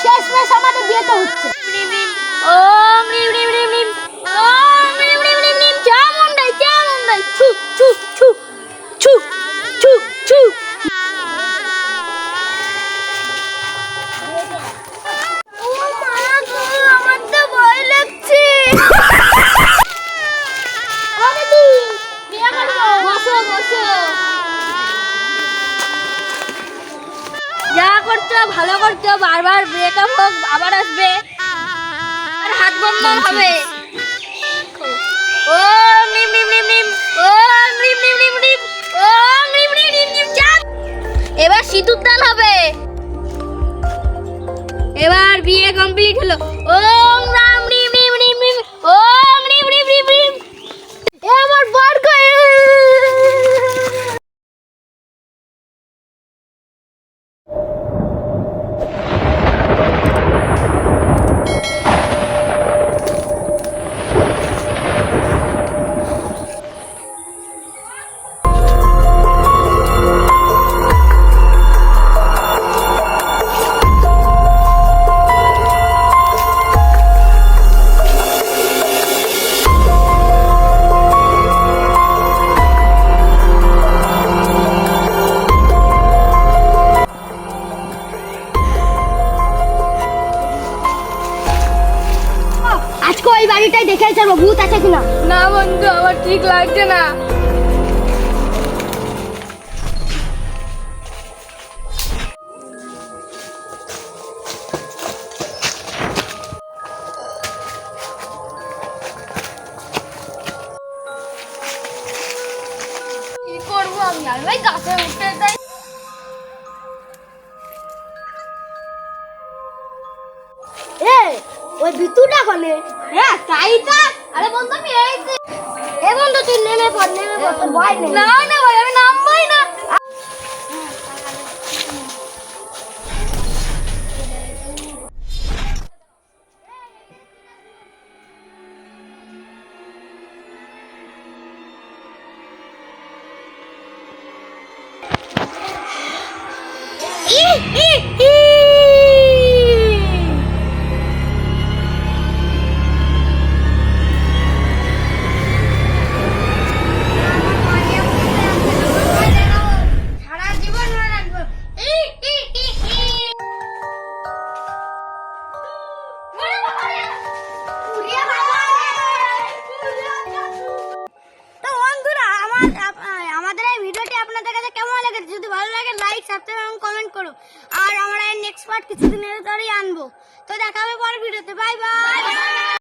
শেষমেশ আমাদের বিয়েটা হচ্ছে। যা করছো ভালো করছো, বারবার ব্রেকআপ হোক আবার আসবে আর হাত বন্ধন হবে। ও নিম নিম নিম নিম, ও নিম নিম নিম নিম, ও নিম নিম নিম নিম। চাপ, এবার সিঁদুর দান হবে। এবার বিয়ে কমপ্লিট হলো। ওম রাম নিম নিম নিম নিম, ওম নিম নিম নিম নিম। এ আমার বর কই? আজকে ওই বাড়িটাই দেখে চলবো ভূত আছে কিনা। না বন্ধু, আমার ঠিক লাগছে না। কি করবো আমি? আর ভাই গাছে উঠতে যাই। এ ওই বিতুটা কোনে? হ্যাঁ তাই তো। আরে বন্ধু আমি এই যে। এ বন্ধু তুই নেমে পড় তোর ভয় নেই। না না ভাই, আমি নামবই না। সারা জীবন মনে রাখবো। তো বন্ধুরা আমাদের এই ভিডিওটি আপনাদের কাছে কেমন লেগেছে? যদি ভালো লাগে লাইক সাবস্ক্রাইব এবং কমেন্ট করো। আর আমরা নেক্সট পার্ট কিছুদিনের পরেই আনবো। তো দেখা হবে পরের ভিডিওতে। Bye bye.